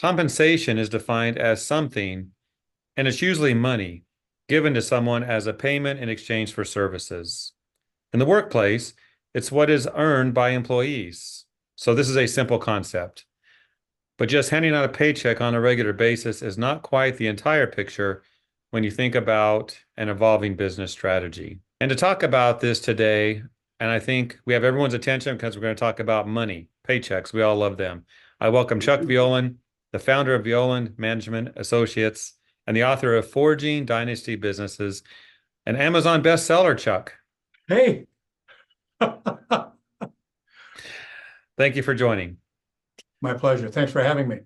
Compensation is defined as something, and it's usually money, given to someone as a payment in exchange for services. In the workplace, it's what is earned by employees. So this is a simple concept. But just handing out a paycheck on a regular basis is not quite the entire picture when you think about an evolving business strategy. And to talk about this today, and I think we have everyone's attention because we're going to talk about money, paychecks. We all love them. I welcome Chuck Violand, the founder of Violand Management Associates and the author of Forging Dynasty Businesses, an Amazon bestseller, Chuck. Hey. Thank you for joining. My pleasure. Thanks for having me.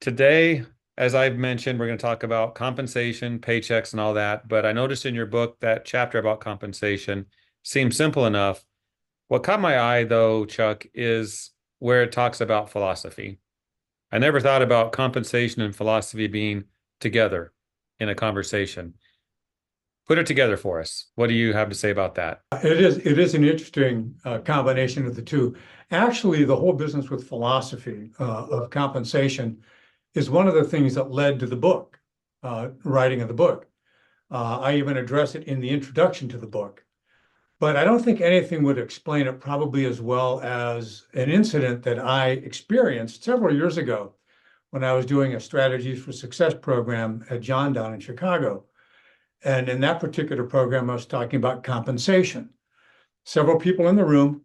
Today, as I've mentioned, we're going to talk about compensation, paychecks, and all that. But I noticed in your book that chapter about compensation seems simple enough. What caught my eye, though, Chuck, is where it talks about philosophy. I never thought about compensation and philosophy being together in a conversation. Put it together for us. What do you have to say about that? It is an interesting combination of the two. Actually, the whole business with philosophy of compensation is one of the things that led to the book, writing of the book. I even address it in the introduction to the book. But I don't think anything would explain it probably as well as an incident that I experienced several years ago when I was doing a Strategies for Success program at John down in Chicago. And in that particular program, I was talking about compensation. Several people in the room,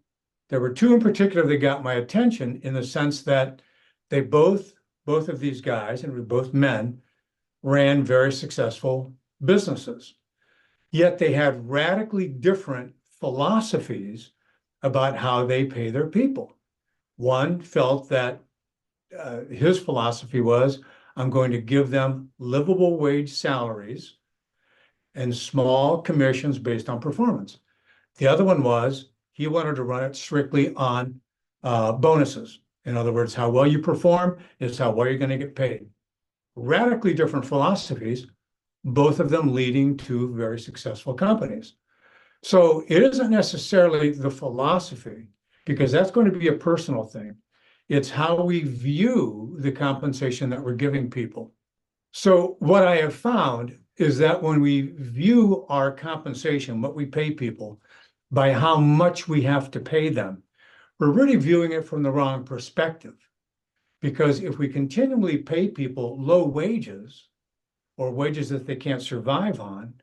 there were two in particular that got my attention in the sense that they both of these guys, and we both men, ran very successful businesses. Yet they had radically different philosophies about how they pay their people. One felt that his philosophy was, I'm going to give them livable wage salaries and small commissions based on performance. The other one was he wanted to run it strictly on bonuses. In other words, how well you perform is how well you're going to get paid. Radically different philosophies, both of them leading to very successful companies. So it isn't necessarily the philosophy, because that's going to be a personal thing. It's how we view the compensation that we're giving people. So what I have found is that when we view our compensation, what we pay people, by how much we have to pay them, we're really viewing it from the wrong perspective. Because if we continually pay people low wages or wages that they can't survive on,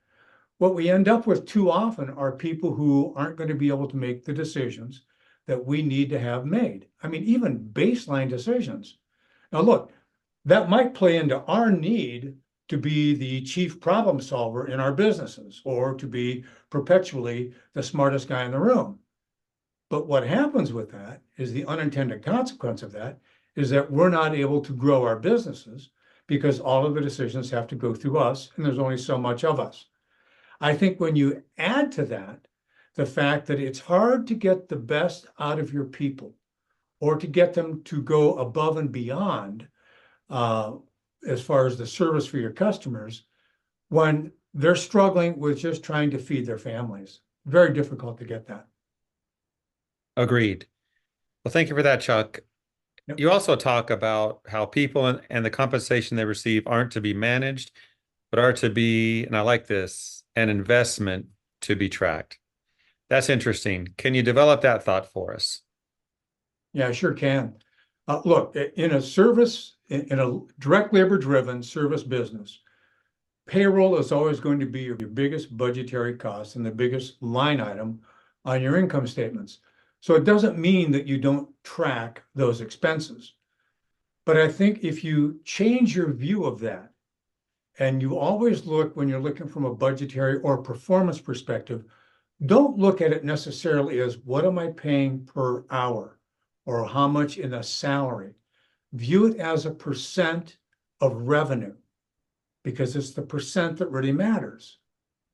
what we end up with too often are people who aren't going to be able to make the decisions that we need to have made. I mean, even baseline decisions. Now, look, that might play into our need to be the chief problem solver in our businesses or to be perpetually the smartest guy in the room. But what happens with that is the unintended consequence of that is that we're not able to grow our businesses because all of the decisions have to go through us and there's only so much of us. I think when you add to that the fact that it's hard to get the best out of your people or to get them to go above and beyond as far as the service for your customers, when they're struggling with just trying to feed their families. Very difficult to get that. Agreed. Well, thank you for that, Chuck. Yep. You also talk about how people and the compensation they receive aren't to be managed, but are to be, and I like this, an investment to be tracked. That's interesting. Can you develop that thought for us? Yeah, I sure can. Look, in a direct labor-driven service business, payroll is always going to be your biggest budgetary cost and the biggest line item on your income statements. So it doesn't mean that you don't track those expenses. But I think if you change your view of that, and you always look when you're looking from a budgetary or performance perspective, don't look at it necessarily as what am I paying per hour or how much in a salary. View it as a percent of revenue because it's the percent that really matters.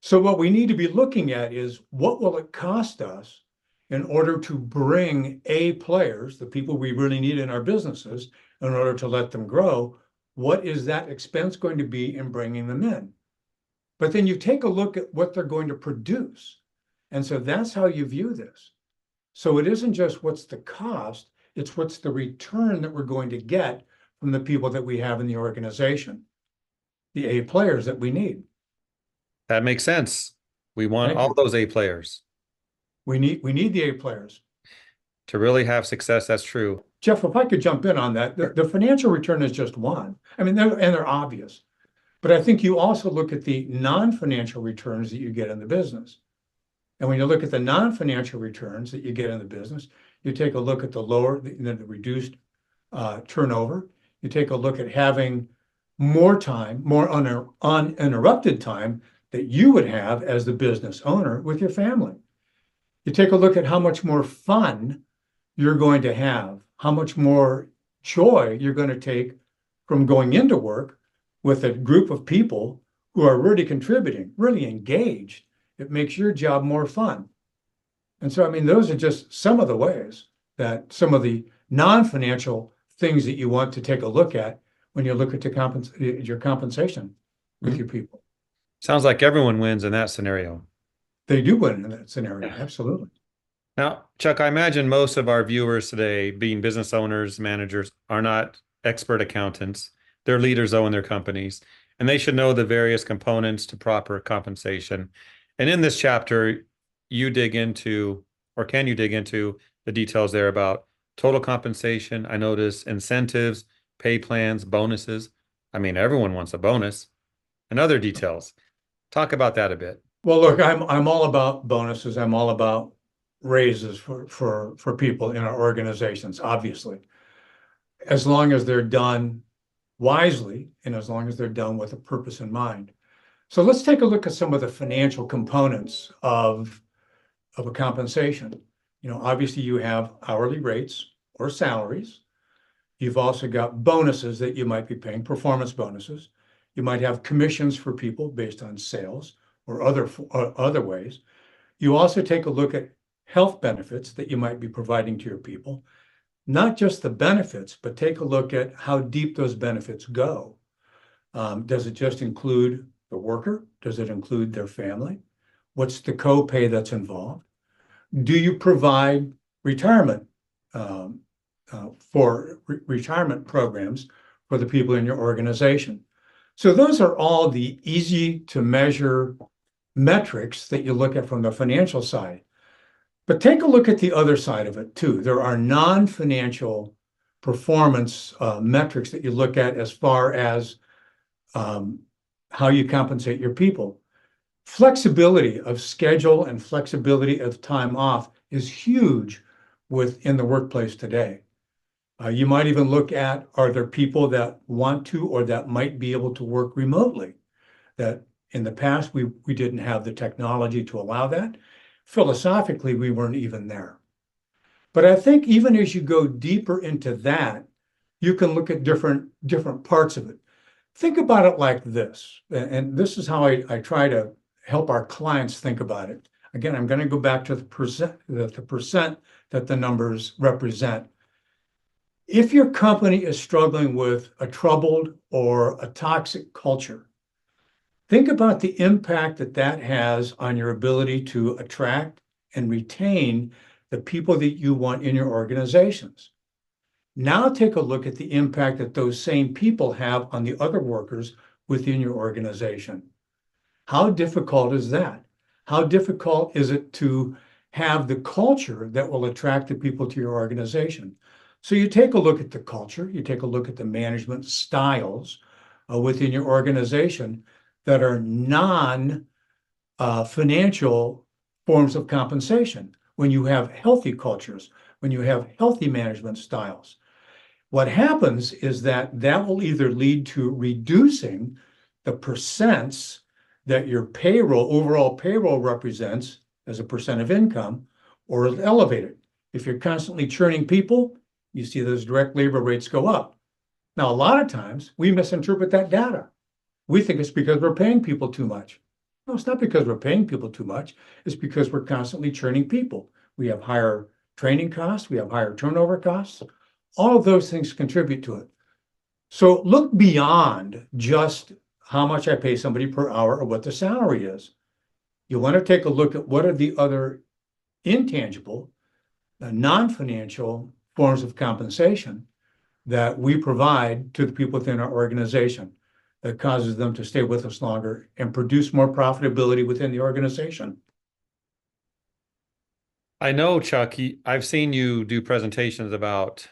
So what we need to be looking at is what will it cost us in order to bring A players, the people we really need in our businesses, in order to let them grow. What is that expense going to be in bringing them in? But then you take a look at what they're going to produce. And so that's how you view this. So it isn't just what's the cost, it's what's the return that we're going to get from the people that we have in the organization, the A players that we need. That makes sense. We want Thank all you. those A players We need the A players. to really have success. That's true. Jeff, if I could jump in on that, the financial return is just one. I mean, they're obvious. But I think you also look at the non-financial returns that you get in the business. And when you look at the non-financial returns that you get in the business, you take a look at the reduced turnover. You take a look at having more time, more uninterrupted time that you would have as the business owner with your family. You take a look at how much more fun you're going to have, how much more joy you're going to take from going into work with a group of people who are really contributing, really engaged. It makes your job more fun. And so, I mean, those are just some of the ways that some of the non-financial things that you want to take a look at when you look at your compensation with your people. Sounds like everyone wins in that scenario. They do win in that scenario, absolutely. Now, Chuck, I imagine most of our viewers today, being business owners, managers, are not expert accountants. They're leaders, though, in their companies, and they should know the various components to proper compensation. And in this chapter, you dig into, or can you dig into the details there about total compensation? I notice incentives, pay plans, bonuses. I mean, everyone wants a bonus, and other details. Talk about that a bit. Well, look, I'm all about bonuses. I'm all about raises for people in our organizations, obviously, as long as they're done wisely and as long as they're done with a purpose in mind. So let's take a look at some of the financial components of a compensation. You know, obviously you have hourly rates or salaries. You've also got bonuses that you might be paying, performance bonuses. You might have commissions for people based on sales or other ways. You also take a look at health benefits that you might be providing to your people. Not just the benefits, but take a look at how deep those benefits go. Does it just include the worker? Does it include their family? What's the co-pay that's involved? Do you provide retirement retirement programs for the people in your organization? So those are all the easy to measure metrics that you look at from the financial side. But take a look at the other side of it too. There are non-financial performance metrics that you look at as far as how you compensate your people. Flexibility of schedule and flexibility of time off is huge within the workplace today. You might even look at, are there people that want to or that might be able to work remotely? That in the past, we didn't have the technology to allow that. Philosophically, we weren't even there. But I think even as you go deeper into that, you can look at different parts of it. Think about it like this, and this is how I try to help our clients think about it. Again, I'm going to go back to the percent that the numbers represent. If your company is struggling with a troubled or a toxic culture, think about the impact that has on your ability to attract and retain the people that you want in your organizations. Now take a look at the impact that those same people have on the other workers within your organization. How difficult is that? How difficult is it to have the culture that will attract the people to your organization? So you take a look at the culture, you take a look at the management styles within your organization that are non-financial forms of compensation. When you have healthy cultures, when you have healthy management styles, what happens is that will either lead to reducing the percents that your overall payroll represents as a percent of income, or elevate it. If you're constantly churning people, you see those direct labor rates go up. Now, a lot of times we misinterpret that data. We think it's because we're paying people too much. No, it's not because we're paying people too much. It's because we're constantly churning people. We have higher training costs. We have higher turnover costs. All of those things contribute to it. So look beyond just how much I pay somebody per hour or what the salary is. You want to take a look at what are the other intangible, non-financial forms of compensation that we provide to the people within our organization that causes them to stay with us longer and produce more profitability within the organization. I know, Chuck, I've seen you do presentations about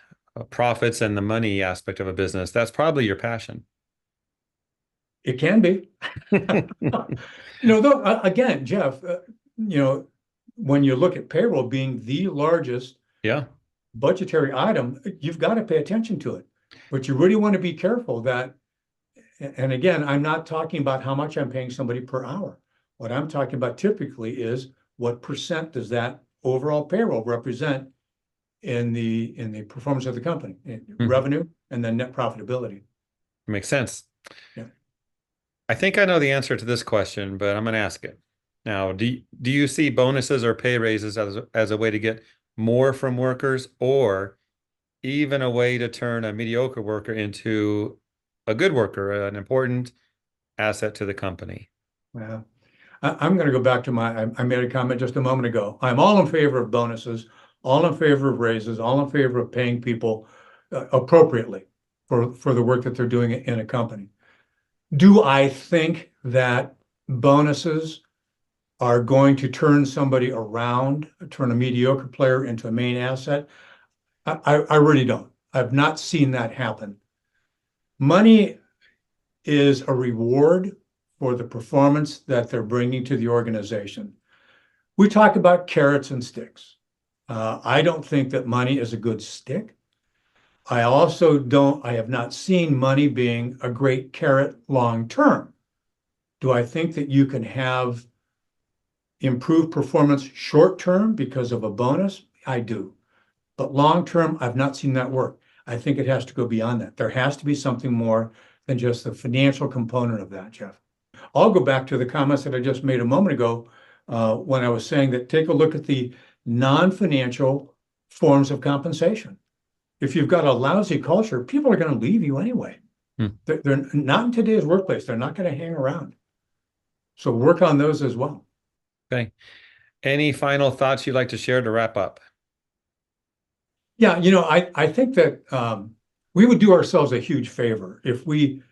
profits and the money aspect of a business. That's probably your passion. It can be. Though, again, Jeff, when you look at payroll being the largest Yeah. budgetary item, you've got to pay attention to it. But you really want to be careful that, and again, I'm not talking about how much I'm paying somebody per hour. What I'm talking about typically is what percent does that overall payroll represent in the performance of the company, revenue, and then net profitability. Makes sense. Yeah. I think I know the answer to this question, but I'm going to ask it. Now, do you see bonuses or pay raises as a way to get more from workers, or even a way to turn a mediocre worker into a good worker, an important asset to the company? Well, I'm going to go back to I made a comment just a moment ago. I'm all in favor of bonuses, all in favor of raises, all in favor of paying people appropriately for the work that they're doing in a company. Do I think that bonuses are going to turn somebody around, turn a mediocre player into a main asset? I really don't. I've not seen that happen. Money is a reward for the performance that they're bringing to the organization. We talk about carrots and sticks. I don't think that money is a good stick. I have not seen money being a great carrot long term. Do I think that you can have improved performance short term because of a bonus? I do. But long term, I've not seen that work. I think it has to go beyond that. There has to be something more than just the financial component of that, Jeff. I'll go back to the comments that I just made a moment ago when I was saying that take a look at the non-financial forms of compensation. If you've got a lousy culture, people are going to leave you anyway. They're not in today's workplace. They're not going to hang around. So work on those as well. Okay. Any final thoughts you'd like to share to wrap up? Yeah, I think that we would do ourselves a huge favor if we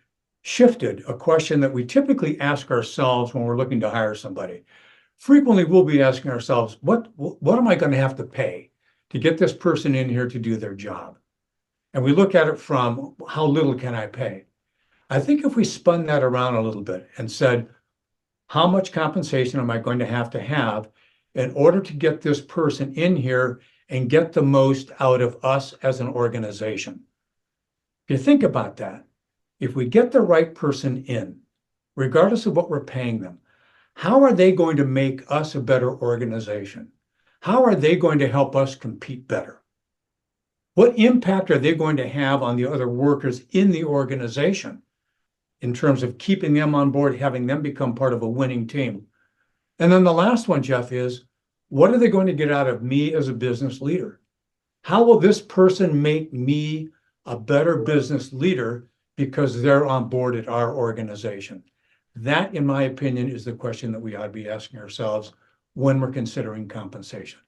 shifted a question that we typically ask ourselves when we're looking to hire somebody. Frequently, we'll be asking ourselves, what am I going to have to pay to get this person in here to do their job? And we look at it from how little can I pay? I think if we spun that around a little bit and said, how much compensation am I going to have in order to get this person in here and get the most out of us as an organization? If you think about that, if we get the right person in, regardless of what we're paying them, how are they going to make us a better organization? How are they going to help us compete better? What impact are they going to have on the other workers in the organization in terms of keeping them on board, having them become part of a winning team? And then the last one, Jeff, is what are they going to get out of me as a business leader? How will this person make me a better business leader because they're on board at our organization? That, in my opinion, is the question that we ought to be asking ourselves when we're considering compensation.